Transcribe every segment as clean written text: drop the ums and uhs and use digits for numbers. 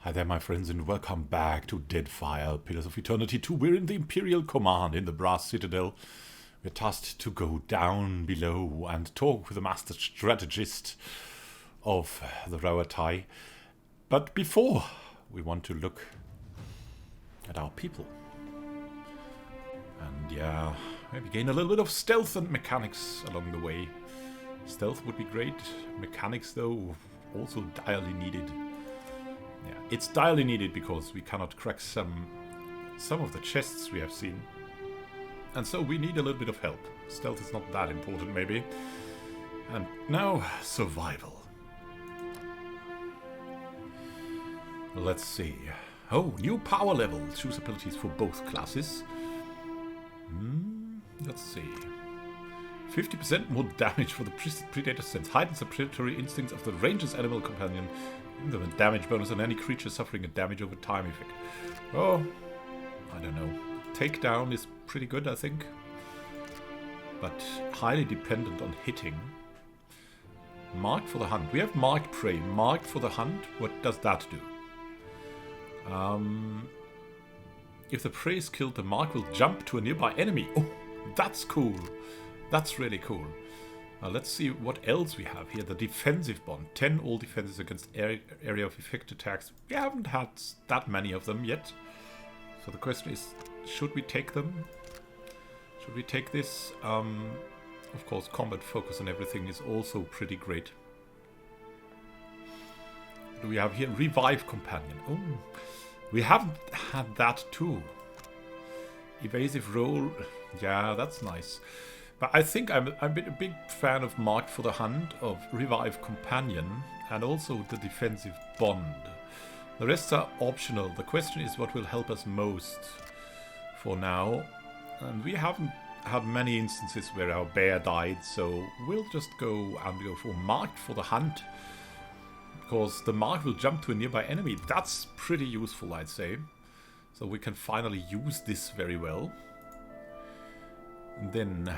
Hi there, my friends, and welcome back to Deadfire, Pillars of Eternity 2. We're in the Imperial command in the Brass Citadel. We're tasked to go down below and talk with the master strategist of the Roatai. But before, we want to look at our people. And yeah, maybe gain a little bit of stealth and mechanics along the way. Stealth would be great. Mechanics, though, also direly needed. Yeah, it's direly needed because we cannot crack some of the chests we have seen. And so we need a little bit of help. Stealth is not that important, maybe. And now, survival. Let's see. Oh, new power level. Choose abilities for both classes. Let's see. 50% more damage for the Predator sense. Heightens the predatory instincts of the ranger's animal companion. Give them a damage bonus on any creature suffering a damage over time effect. Oh, I don't know. Takedown is pretty good, I think. But highly dependent on hitting. Marked for the hunt. We have marked prey. Marked for the hunt. What does that do? If the prey is killed, the mark will jump to a nearby enemy. Oh, that's cool. That's really cool. Let's see what else we have here. The defensive bond. 10 all defenses against area of effect attacks. We haven't had that many of them yet. So the question is, should we take them? Should we take this? Of course, combat focus and everything is also pretty great. What do we have here? Revive companion. Oh, we haven't had that too. Evasive roll. Yeah, that's nice. But I think I'm a big fan of Marked for the Hunt, of Revive Companion, and also the Defensive Bond. The rest are optional. The question is what will help us most for now. And we haven't had many instances where our bear died, so we'll just go for Marked for the Hunt. Because the mark will jump to a nearby enemy. That's pretty useful, I'd say. So we can finally use this very well. And then...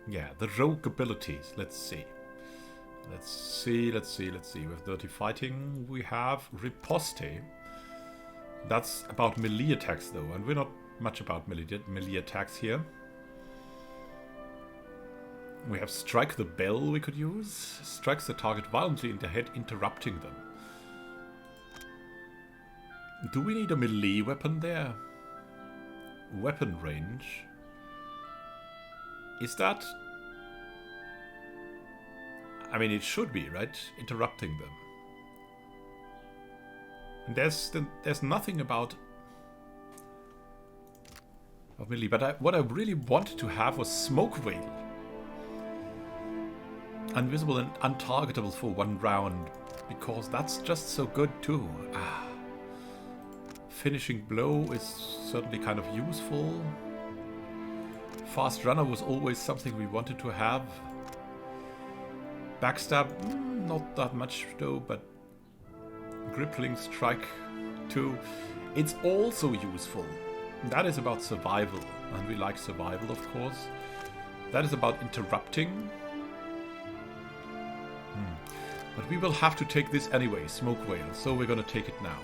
yeah, the rogue abilities. Let's see. Let's see. With Dirty Fighting, we have Riposte. That's about melee attacks, though, and we're not much about melee attacks here. We have Strike the Bell we could use. Strikes the target violently in the head, interrupting them. Do we need a melee weapon there? Weapon range. Is that... I mean, it should be, right? Interrupting them. And there's nothing about melee, but what I really wanted to have was Smoke Veil. Invisible and untargetable for 1 round, because that's just so good too. Finishing Blow is certainly kind of useful. Fast Runner was always something we wanted to have. Backstab, not that much though, but Grippling Strike too. It's also useful. That is about survival, and we like survival, of course. That is about interrupting. But we will have to take this anyway, Smoke Veil, so we're going to take it now.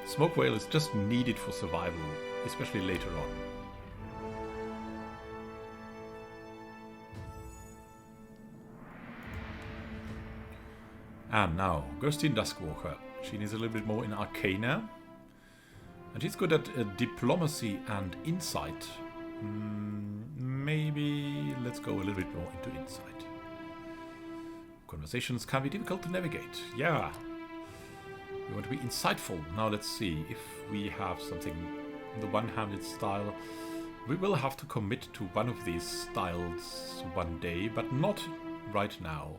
Smoke Veil is just needed for survival, especially later on. And now, Gurstine Duskwalker. She needs a little bit more in Arcana. And she's good at Diplomacy and Insight. Maybe let's go a little bit more into Insight. Conversations can be difficult to navigate. Yeah. We want to be insightful. Now let's see if we have something in the one-handed style. We will have to commit to one of these styles one day, but not right now.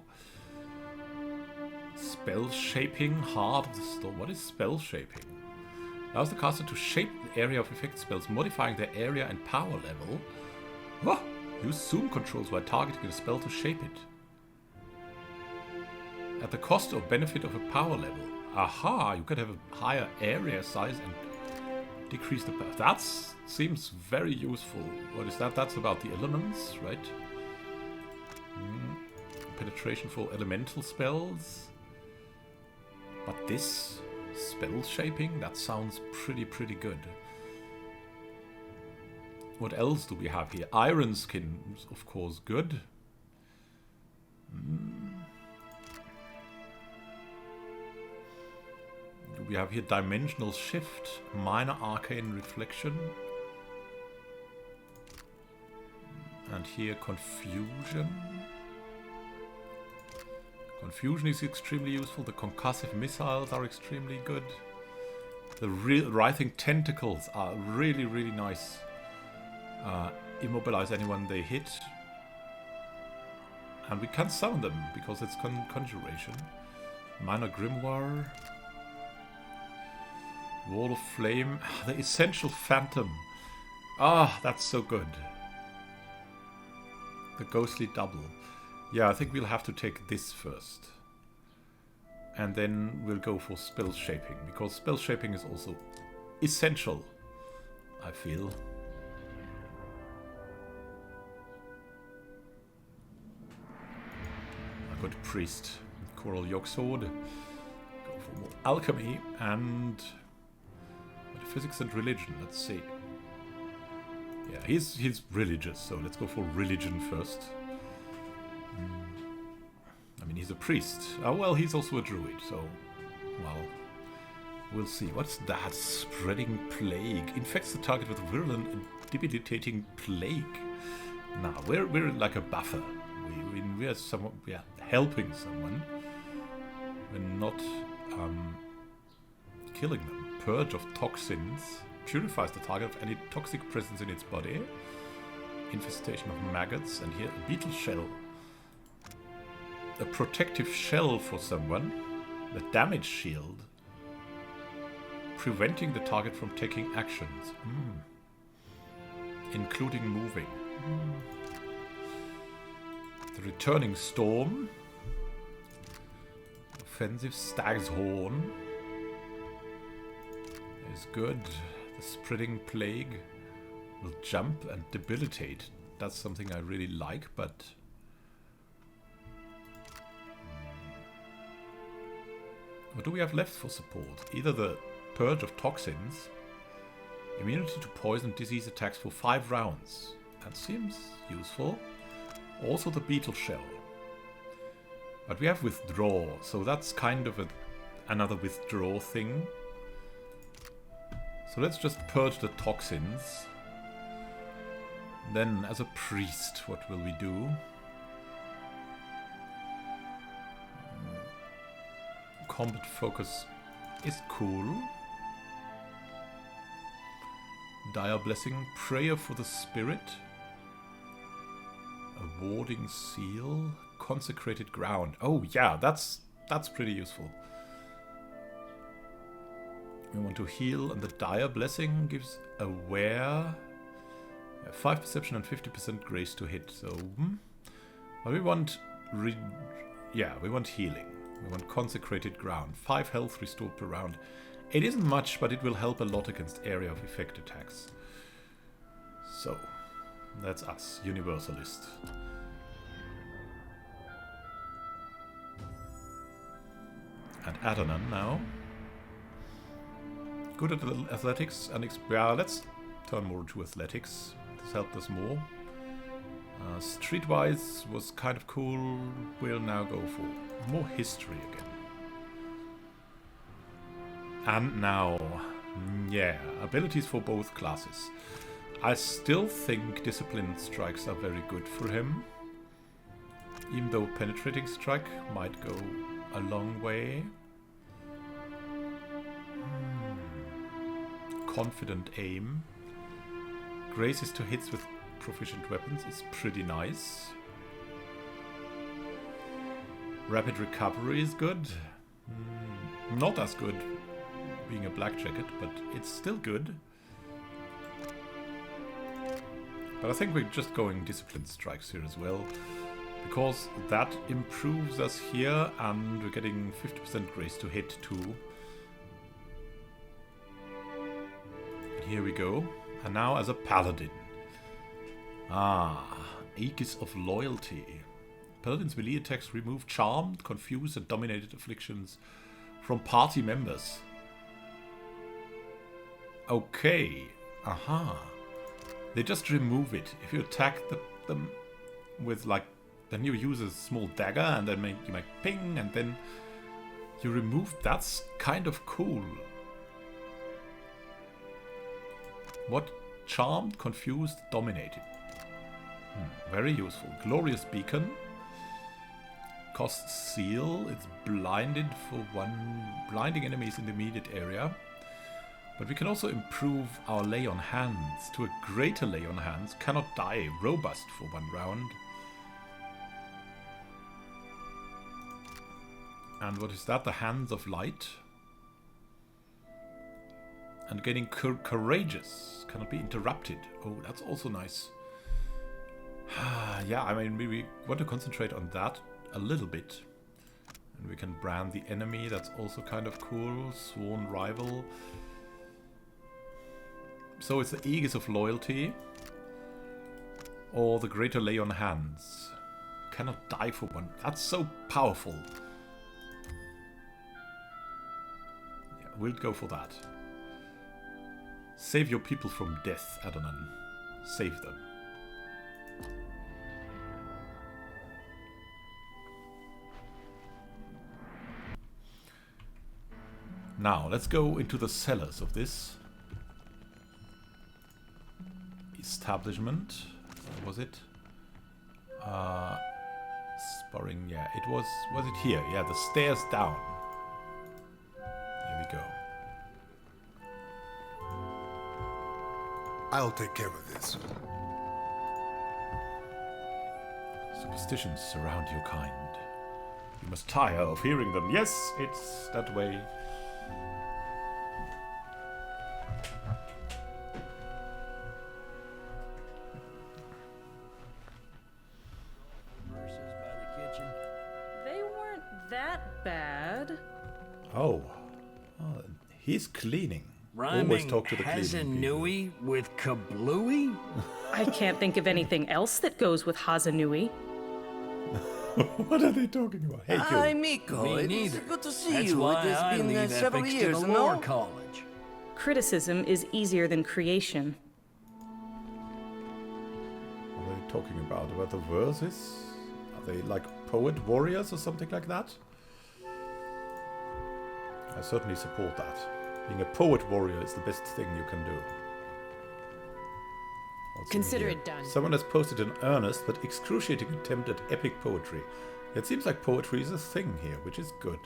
Spell Shaping, Heart of the Storm. What is Spell Shaping? Allows the caster to shape the area of effect spells, modifying their area and power level. Oh, use zoom controls while targeting a spell to shape it. At the cost or benefit of a power level. Aha, you could have a higher area size and decrease the power. That seems very useful. What is that? That's about the elements, right? Penetration for elemental spells. But this spell shaping, that sounds pretty good. What else do we have here? Iron Skin, of course, good. Do we have here Dimensional Shift, Minor Arcane Reflection, and here Confusion. Confusion is extremely useful. The concussive missiles are extremely good. The writhing tentacles are really nice. Immobilize anyone they hit. And we can summon them because it's conjuration. Minor Grimoire. Wall of Flame. The Essential Phantom. Ah, that's so good. The Ghostly Double. Yeah, I think we'll have to take this first. And then we'll go for Spell Shaping, because Spell Shaping is also essential, I feel. A good Priest. Quoril Yogsword. Go for more Alchemy and Metaphysics and Religion. Let's see. Yeah, he's religious, so let's go for Religion first. I mean, he's a priest. Oh, well, he's also a druid, so... Well, we'll see. What's that? Spreading Plague. Infects the target with virulent and debilitating plague. Nah, we're like a buffer. We are helping someone. We're not killing them. Purge of Toxins. Purifies the target of any toxic presence in its body. Infestation of maggots. And here, a beetle shell. A protective shell for someone. The damage shield. Preventing the target from taking actions. Including moving. The returning storm. Offensive stag's horn. Is good. The spreading plague will jump and debilitate. That's something I really like, but... What do we have left for support? Either the Purge of Toxins, immunity to poison disease attacks for 5 rounds. That seems useful. Also the Beetle Shell. But we have Withdraw, so that's kind of another withdraw thing. So let's just purge the toxins. Then, as a priest, what will we do? Combat focus is cool. Dire Blessing, Prayer for the Spirit. A Warding Seal, Consecrated Ground. Oh yeah, that's pretty useful. We want to heal, and the Dire Blessing gives Aware, 5 perception and 50% grace to hit. So, but we want we want healing. We want Consecrated Ground. 5 health restored per round. It isn't much, but it will help a lot against area of effect attacks. So, that's us, Universalist. And Adonan now. Good at athletics and let's turn more to athletics. This helped us more. Streetwise was kind of cool. We'll now go for more history again. And now, yeah, abilities for both classes. I still think Disciplined Strikes are very good for him. Even though Penetrating Strike might go a long way. Confident Aim. Graces to hits with proficient weapons is pretty nice. Rapid Recovery is good. Not as good being a black jacket, but it's still good. But I think we're just going Disciplined Strikes here as well, because that improves us here, and we're getting 50% grace to hit too. Here we go. And now as a Paladin. Aegis of Loyalty. Paladin's melee attacks remove charmed, confused and dominated afflictions from party members. Okay. Aha. They just remove it. If you attack them with like, then you use a small dagger and then you make ping and then you remove. That's kind of cool. What? Charmed, confused, dominated. Very useful. Glorious beacon. Costs seal. It's blinded for 1, blinding enemies in the immediate area. But we can also improve our lay on hands to a greater lay on hands. Cannot die. Robust for 1 round. And what is that? The Hands of Light. And getting courageous. Cannot be interrupted. Oh, that's also nice. Yeah, I mean, we want to concentrate on that a little bit. And we can brand the enemy. That's also kind of cool. Sworn Rival. So it's the Aegis of Loyalty. Or the Greater Lay on Hands. Cannot die for 1. That's so powerful. Yeah, we'll go for that. Save your people from death, Adonan. Save them. Now, let's go into the cellars of this establishment. What was it? Sparring, yeah. It was it here? Yeah, the stairs down. Here we go. I'll take care of this. Superstitions surround your kind. You must tire of hearing them. Yes, it's that way. They weren't that bad. Oh, he's cleaning. Rhyming Always talk to the cleaning people. Hazanui with kablooey? I can't think of anything else that goes with Hazanui. What are they talking about? Hey, Hi, you. Miko. Me It's neither. good to see That's you. why It has I been leave several epics years, to the War no? College. Criticism is easier than creation. What are they talking about? About the verses? Are they like poet warriors or something like that? I certainly support that. Being a poet warrior is the best thing you can do. What's in Consider here? it done. Someone has posted an earnest but excruciating attempt at epic poetry. It seems like poetry is a thing here, which is good.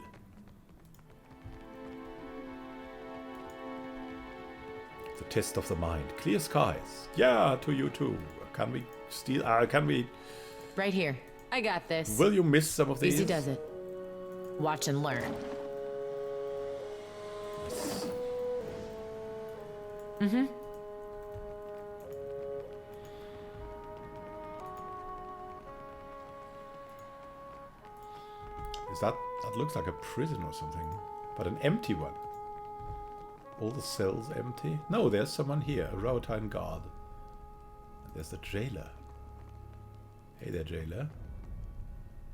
The test of the mind. Clear skies. Yeah, to you too. Can we steal? Can we? Right here. I got this. Will you miss some of these? Easy does it. Watch and learn. Mm-hmm. Is that looks like a prison or something, but an empty one. All the cells empty? No, there's someone here, a Rautine guard. There's the jailer. Hey there, jailer.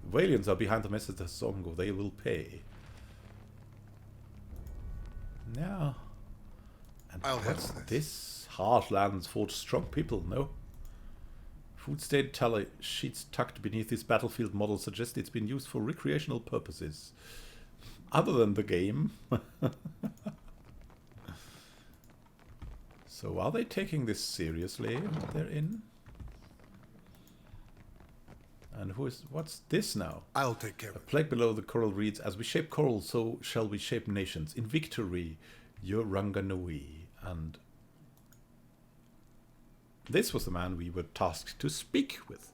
The Valiants are behind the message of Zongo. They will pay. Now. And I'll what's handle this? Harsh lands forge strong people, no? Food state tally sheets tucked beneath this battlefield model suggest it's been used for recreational purposes. Other than the game. So are they taking this seriously? What they're in? And what's this now? I'll take care of A it. plaque below the coral reads, as we shape coral, so shall we shape nations. In victory, your Ranganui. And this was the man we were tasked to speak with.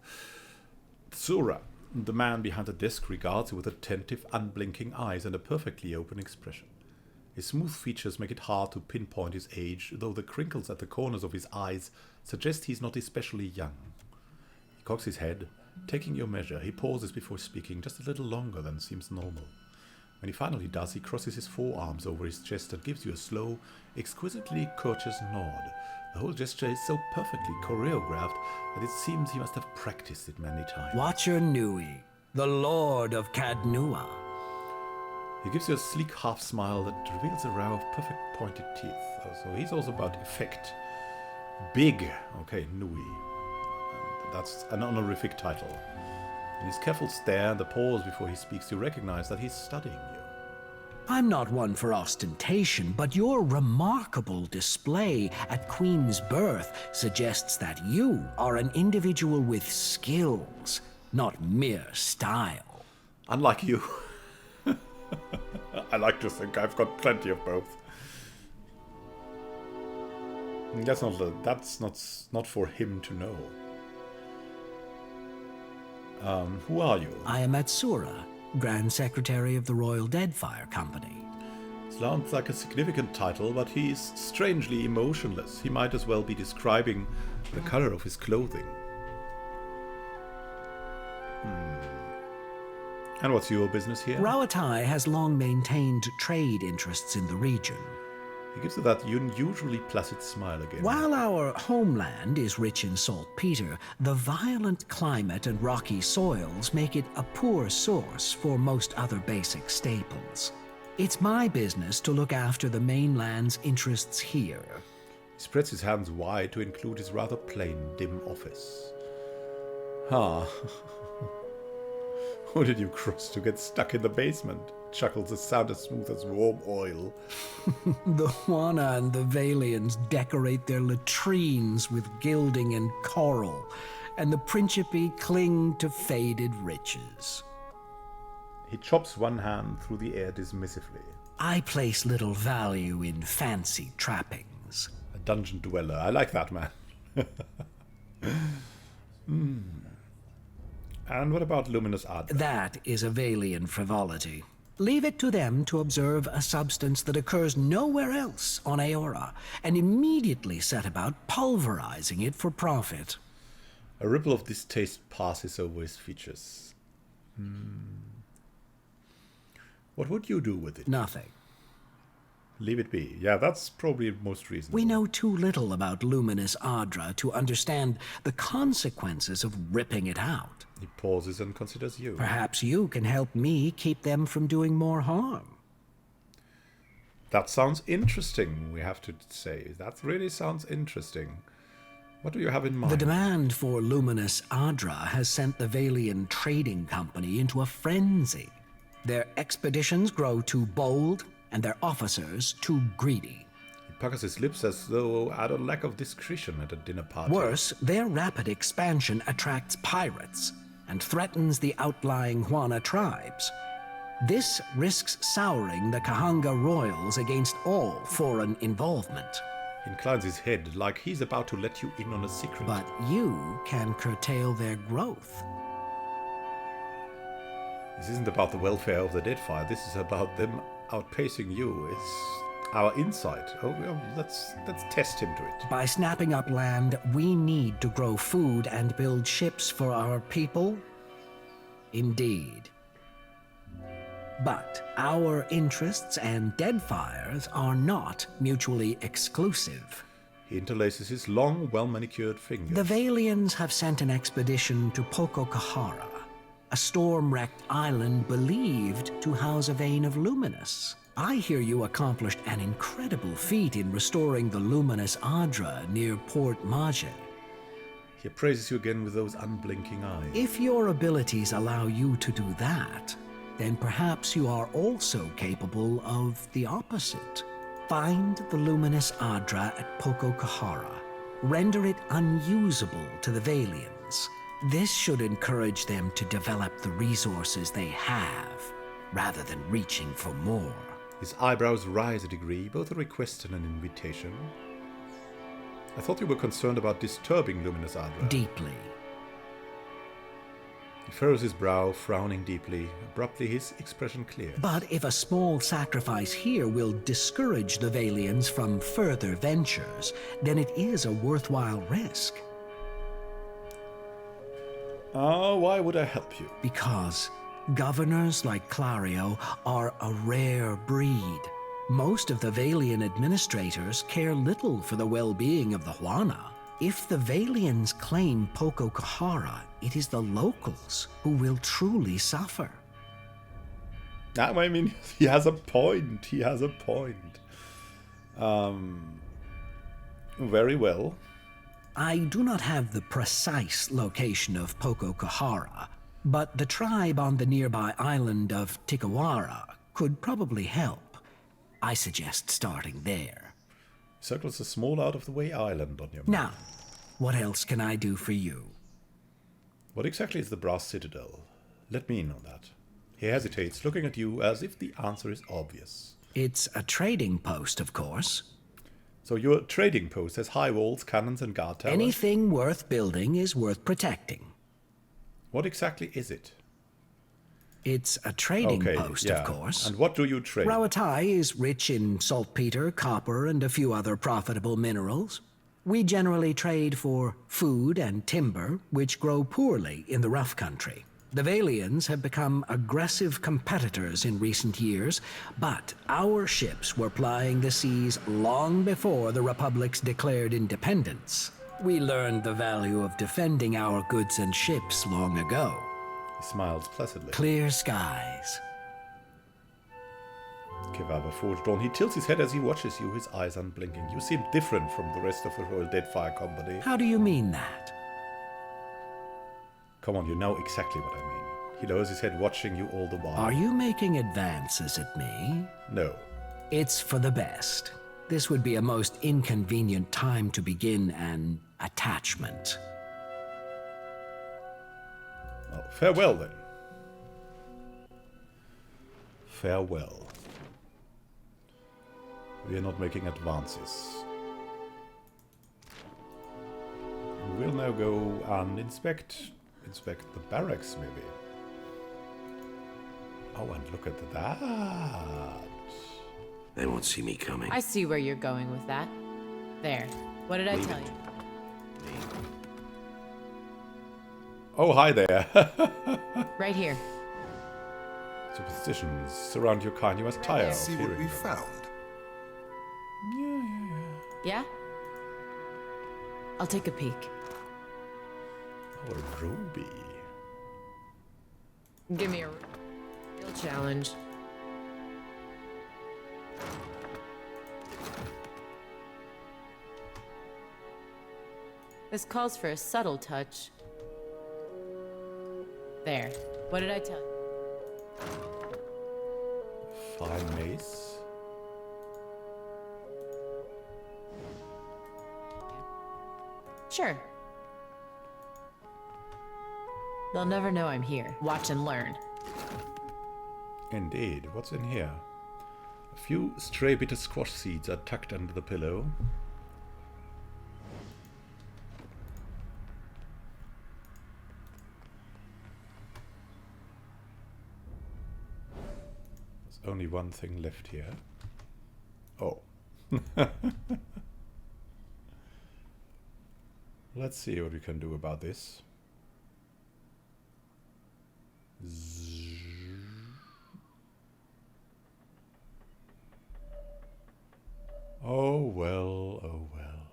Tsura, the man behind the desk, regards you with attentive, unblinking eyes and a perfectly open expression. His smooth features make it hard to pinpoint his age, though the crinkles at the corners of his eyes suggest he's not especially young. He cocks his head, taking your measure. He pauses before speaking, just a little longer than seems normal. When he finally does, he crosses his forearms over his chest and gives you a slow, exquisitely courteous nod. The whole gesture is so perfectly choreographed that it seems he must have practiced it many times. Watcher Nui, the Lord of Cadnua. He gives you a sleek half smile that reveals a row of perfect pointed teeth. So he's also about effect. Big. Okay, Nui. And that's an honorific title. In his careful stare and the pause before he speaks, you recognize that he's studying you. I'm not one for ostentation, but your remarkable display at Queen's birth suggests that you are an individual with skills, not mere style. Unlike you. I like to think I've got plenty of both. That's not for him to know. Who are you? I am Atsura, Grand Secretary of the Royal Deadfire Company. Sounds like a significant title, but he's strangely emotionless. He might as well be describing the color of his clothing. And what's your business here? Rawatai has long maintained trade interests in the region. He gives you that unusually placid smile again. While our homeland is rich in saltpeter, the violent climate and rocky soils make it a poor source for most other basic staples. It's my business to look after the mainland's interests here. He spreads his hands wide to include his rather plain, dim office. Huh. Who did you cross to get stuck in the basement? Chuckles a sound as smooth as warm oil. The Huana and the Valians decorate their latrines with gilding and coral, and the Principe cling to faded riches. He chops one hand through the air dismissively. I place little value in fancy trappings. A dungeon dweller. I like that, man. And what about Luminous Ardra? That is a Valian frivolity. Leave it to them to observe a substance that occurs nowhere else on Aora, and immediately set about pulverizing it for profit. A ripple of distaste passes over his features. What would you do with it? Nothing. Leave it be. Yeah, that's probably most reasonable. We know too little about Luminous Ardra to understand the consequences of ripping it out. He pauses and considers you. Perhaps you can help me keep them from doing more harm. That sounds interesting, we have to say. That really sounds interesting. What do you have in mind? The demand for Luminous Ardra has sent the Valian Trading Company into a frenzy. Their expeditions grow too bold, and their officers too greedy. He puckers his lips as though at a lack of discretion at a dinner party. Worse, their rapid expansion attracts pirates and threatens the outlying Huana tribes. This risks souring the Kahanga royals against all foreign involvement. He inclines his head like he's about to let you in on a secret. But you can curtail their growth. This isn't about the welfare of the Deadfire. This is about them outpacing you. It's our insight. Oh, well, let's test him to it. By snapping up land we need to grow food and build ships for our people? Indeed. But our interests and Deadfire's are not mutually exclusive. He interlaces his long, well-manicured fingers. The Valians have sent an expedition to Pococahara, a storm-wrecked island believed to house a vein of Luminous. I hear you accomplished an incredible feat in restoring the Luminous Ardra near Port Mage. He appraises you again with those unblinking eyes. If your abilities allow you to do that, then perhaps you are also capable of the opposite. Find the Luminous Ardra at Pococahara. Render it unusable to the Valians. This should encourage them to develop the resources they have, rather than reaching for more. His eyebrows rise a degree, both a request and an invitation. I thought you were concerned about disturbing Luminous Ardra. Deeply. He furrows his brow, frowning deeply. Abruptly, his expression clears. But if a small sacrifice here will discourage the Valians from further ventures, then it is a worthwhile risk. Why would I help you? Because governors like Clario are a rare breed. Most of the Valian administrators care little for the well-being of the Huana. If the Valians claim Pococahara, it is the locals who will truly suffer. I mean, he has a point. He has a point. Very well. I do not have the precise location of Pococahara, but the tribe on the nearby island of Tikawara could probably help. I suggest starting there. Circles a small out-of-the-way island on your map. Now, what else can I do for you? What exactly is the Brass Citadel? Let me in on that. He hesitates, looking at you as if the answer is obvious. It's a trading post, of course. So your trading post has high walls, cannons, and guard towers? Anything worth building is worth protecting. What exactly is it? It's a trading post, of course. And what do you trade? Rawatai is rich in saltpeter, copper, and a few other profitable minerals. We generally trade for food and timber, which grow poorly in the rough country. The Valians have become aggressive competitors in recent years, but our ships were plying the seas long before the Republic's declared independence. We learned the value of defending our goods and ships long ago. He smiles placidly. Clear skies. Kevaver Forgedawn. He tilts his head as he watches you, his eyes unblinking. You seem different from the rest of the Royal Deadfire Company. How do you mean that? Come on, you know exactly what I mean. He lowers his head, watching you all the while. Are you making advances at me? No. It's for the best. This would be a most inconvenient time to begin an attachment. Well, farewell then. Farewell. We are not making advances. We'll now go and inspect the barracks, maybe. Oh, and look at that. They won't see me coming. I see where you're going with that. There. What did I tell you? Oh, hi there. Right here. Superstitions surround your kind. You must tire of See what hearing we them. found. Yeah? I'll take a peek. Oh, a ruby. Give me a real challenge. This calls for a subtle touch. There. What did I tell you? Fine mace. Sure. They'll never know I'm here. Watch and learn. Indeed. What's in here? A few stray bitter squash seeds are tucked under the pillow. There's only one thing left here. Oh. Let's see what we can do about this. Oh well, oh well.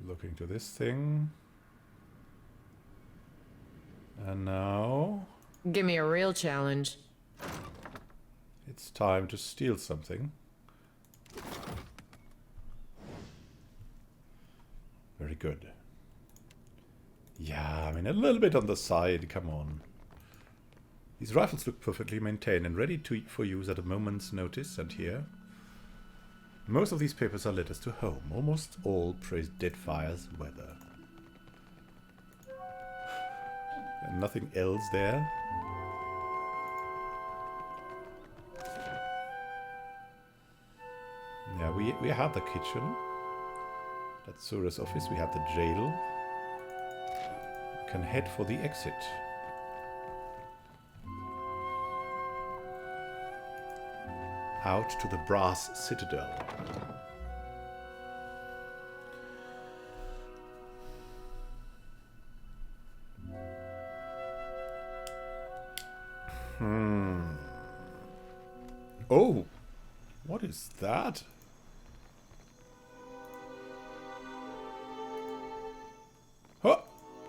Looking to this thing. And now Give me a real challenge. it's time to steal something. Very good. Yeah, I mean, a little bit on the side, come on. These rifles look perfectly maintained and ready for use at a moment's notice, and here. Most of these papers are letters to home. Almost all praise Deadfire's weather. And nothing else there. Yeah, we have the kitchen. That's Sura's office. We have the jail. We can head for the exit. Out to the Brass Citadel. Oh, what is that?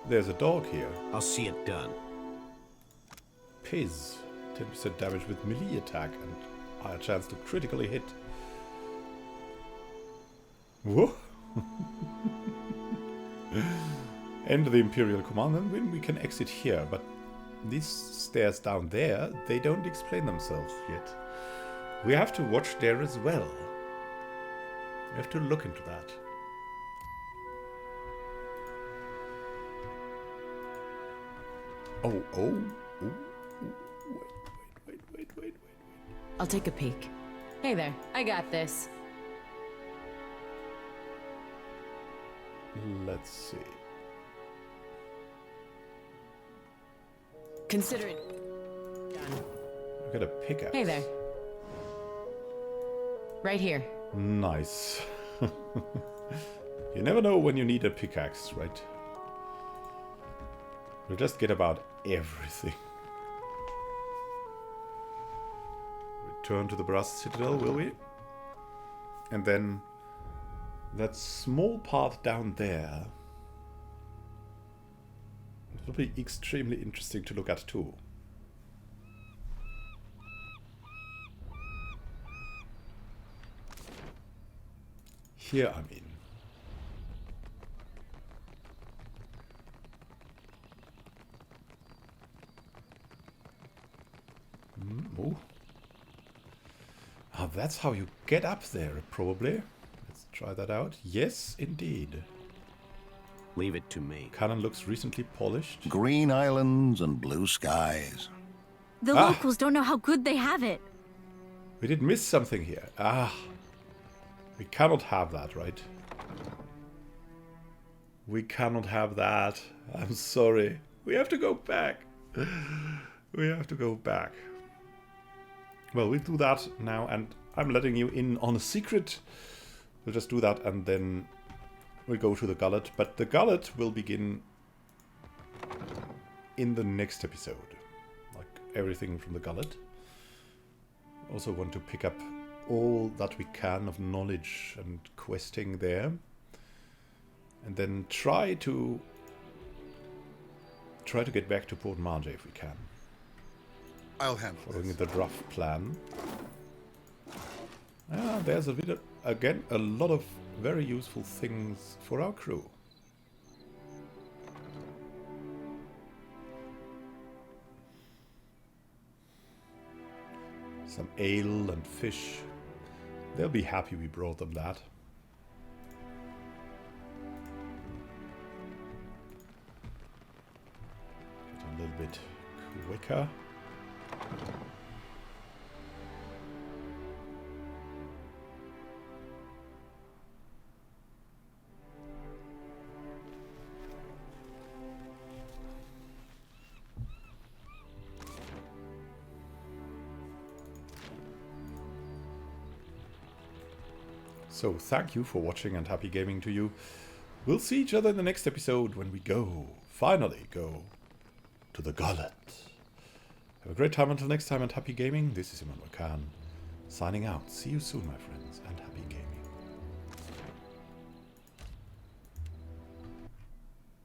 there's a dog here. I'll see it done. Piz. 10% damage with melee attack and higher chance to critically hit. Whoa! Enter the Imperial command, and then we can exit here, but these stairs down there, they don't explain themselves yet. We have to watch there as well. We have to look into that. Oh, wait. I'll take a peek. Hey there, I got this. Let's see. Consider it done. I got a pickaxe. Hey there. Right here. Nice. You never know when you need a pickaxe, right? We'll just get about everything. Return to the Brass Citadel, will we? And then that small path down there. It will be extremely interesting to look at too. Here, I mean. Oh. Ah, that's how you get up there, probably. Let's try that out. Yes, indeed. Leave it to me. Cannon looks recently polished. Green islands and blue skies. The locals don't know how good they have it. We did miss something here. Ah. We cannot have that, right? We cannot have that. I'm sorry. We have to go back. We have to go back. Well, we'll do that now, and I'm letting you in on a secret. We'll just do that, and then we'll go to the gullet. But the gullet will begin in the next episode. Like everything from the gullet. Also want to pick up all that we can of knowledge and questing there. And then try to get back to Port Mage if we can. I'll handle Following the rough plan. Ah, there's a bit of, again, a lot of very useful things for our crew. Some ale and fish. They'll be happy we brought them that. Get a little bit quicker. So thank you for watching and happy gaming to you. We'll see each other in the next episode when we finally go to the gullet. Have a great time until next time and happy gaming. This is Immanuel Khan signing out. See you soon, my friends, and happy gaming.